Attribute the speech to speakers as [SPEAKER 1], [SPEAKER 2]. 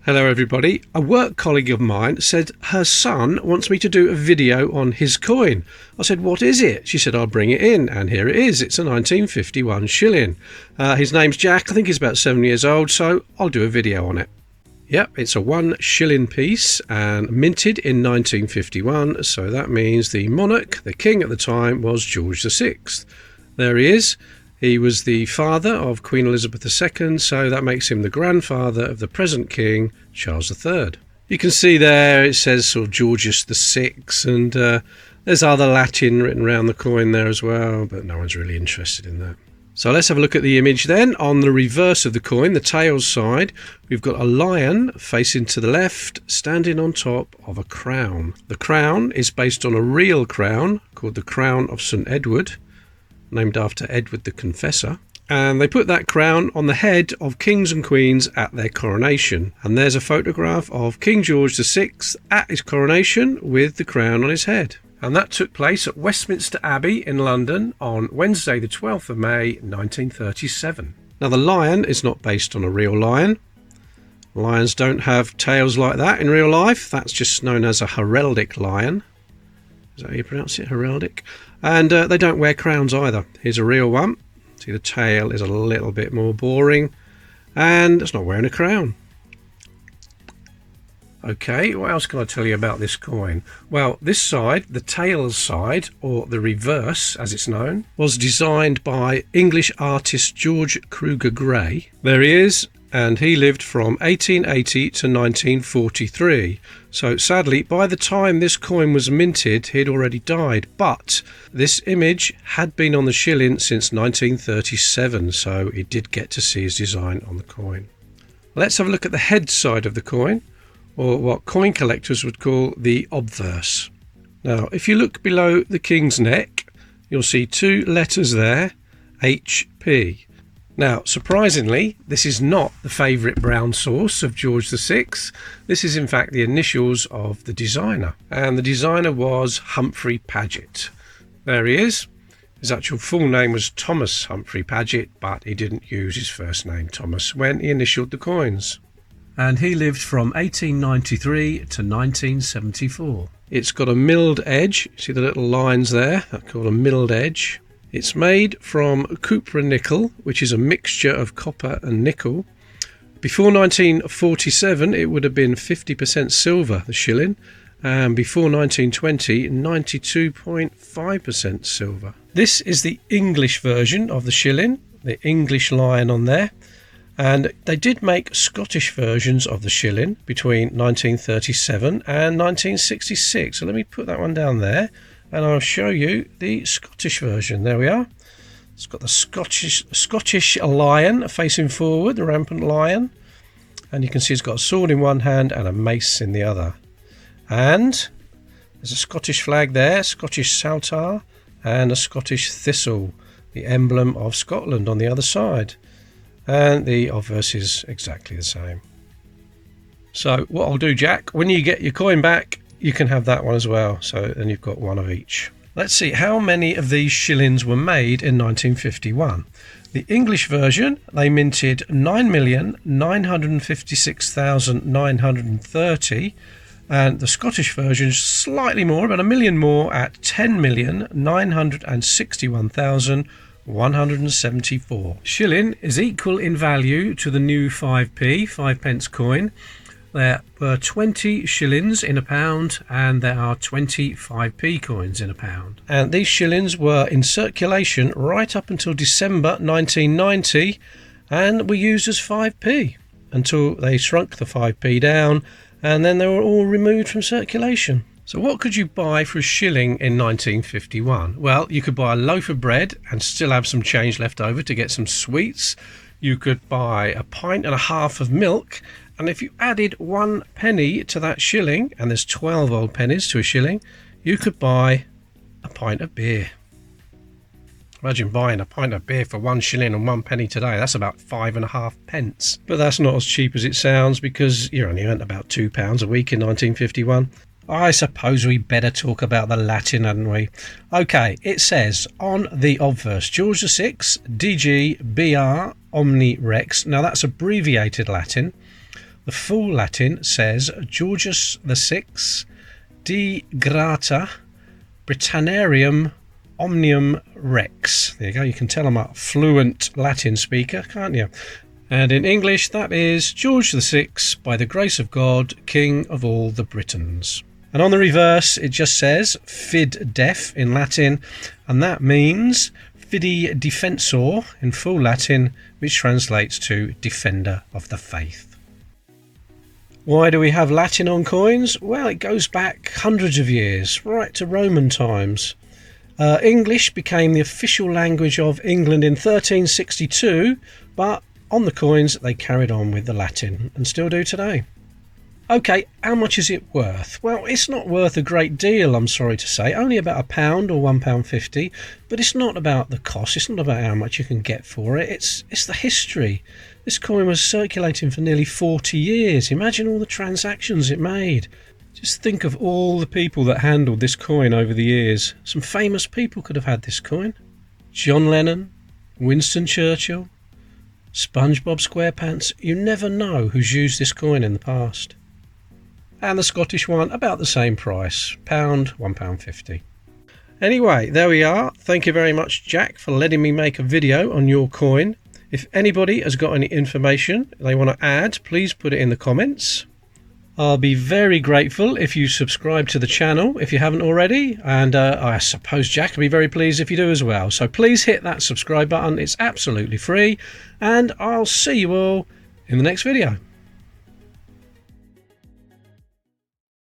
[SPEAKER 1] Hello everybody. A work colleague of mine said her son wants me to do a video on his coin. I said, what is it? She said, I'll bring it in, and here it is. It's a 1951 shilling. His name's Jack. I think he's about 7 years old, so I'll do a video on it. Yep, it's a 1 shilling piece and minted in 1951, so that means the monarch, the king at the time, was George VI. There he is. He was the father of Queen Elizabeth II, so that makes him the grandfather of the present king, Charles III. You can see there it says sort of Georgius VI, and there's other Latin written around the coin there as well, but no one's really interested in that. So let's have a look at the image then. On the reverse of the coin, the tails side, we've got a lion facing to the left, standing on top of a crown. The crown is based on a real crown called the Crown of St Edward, named after Edward the Confessor, and they put that crown on the head of kings and queens at their coronation. And there's a photograph of King George VI at his coronation with the crown on his head. And that took place at Westminster Abbey in London on Wednesday the 12th of May 1937. Now the lion is not based on a real lion. Lions don't have tails like that in real life. That's just known as a heraldic lion. Is that how you pronounce it? Heraldic? And they don't wear crowns either. Here's a real one. See, the tail is a little bit more boring, and it's not wearing a crown. Okay, what else can I tell you about this coin? Well, this side, the tail side, or the reverse as it's known, was designed by English artist George Kruger Gray. There he is, and he lived from 1880 to 1943. So sadly, by the time this coin was minted, he'd already died. But this image had been on the shilling since 1937, so he did get to see his design on the coin. Let's have a look at the head side of the coin, or what coin collectors would call the obverse. Now, if you look below the king's neck, you'll see two letters there, HP. Now, surprisingly, this is not the favourite brown sauce of George VI. This is in fact the initials of the designer. And the designer was Humphrey Paget. There he is. His actual full name was Thomas Humphrey Paget, but he didn't use his first name, Thomas, when he initialed the coins. And he lived from 1893 to 1974. It's got a milled edge. See the little lines there? That's called a milled edge. It's made from cupra nickel, which is a mixture of copper and nickel. Before 1947, it would have been 50% silver, the shilling, and before 1920, 92.5% silver. This is the English version of the shilling, the English lion on there, and they did make Scottish versions of the shilling between 1937 and 1966. So let me put that one down there, and I'll show you the Scottish version. There we are. It's got the Scottish lion facing forward, the rampant lion. And you can see it's got a sword in one hand and a mace in the other. And there's a Scottish flag there, Scottish saltire, and a Scottish thistle, the emblem of Scotland on the other side. And the obverse is exactly the same. So what I'll do, Jack, when you get your coin back, you can have that one as well, so then you've got one of each. Let's see how many of these shillings were made in 1951. The English version, they minted 9,956,930, and the Scottish version slightly more, about 1 million more, at 10,961,174. Shilling is equal in value to the new 5p, 5p coin. There were 20 shillings in a pound, and there are 25p coins in a pound. And these shillings were in circulation right up until December 1990, and were used as 5p until they shrunk the 5p down, and then they were all removed from circulation. So what could you buy for a shilling in 1951? Well, you could buy a loaf of bread and still have some change left over to get some sweets. You could buy a pint and a half of milk. And if you added 1 penny to that shilling, and there's 12 old pennies to a shilling, you could buy a pint of beer. Imagine buying a pint of beer for 1 shilling and 1 penny today. That's about 5.5p. But that's not as cheap as it sounds, because you only earned about £2 a week in 1951. I suppose we better talk about the Latin, hadn't we? Okay, it says on the obverse, George VI, DG, BR, Omni Rex. Now that's abbreviated Latin. The full Latin says Georgius VI de grata Britanniarum omnium rex. There you go, you can tell I'm a fluent Latin speaker, can't you? And in English that is George VI, by the grace of God, King of all the Britons. And on the reverse it just says fid def in Latin, and that means fidi defensor in full Latin, which translates to defender of the faith. Why do we have Latin on coins? Well, it goes back hundreds of years, right to Roman times. English became the official language of England in 1362, but on the coins they carried on with the Latin and still do today. Okay, how much is it worth? Well, it's not worth a great deal, I'm sorry to say, only about £1 or £1.50, but it's not about the cost, it's not about how much you can get for it, it's the history. This coin was circulating for nearly 40 years, imagine all the transactions it made. Just think of all the people that handled this coin over the years. Some famous people could have had this coin. John Lennon, Winston Churchill, SpongeBob SquarePants. You never know who's used this coin in the past. And the Scottish one, about the same price, £1, £1.50. Anyway, there we are. Thank you very much, Jack, for letting me make a video on your coin. If anybody has got any information they want to add, please put it in the comments. I'll be very grateful if you subscribe to the channel if you haven't already, and I suppose Jack will be very pleased if you do as well. So please hit that subscribe button, it's absolutely free, and I'll see you all in the next video.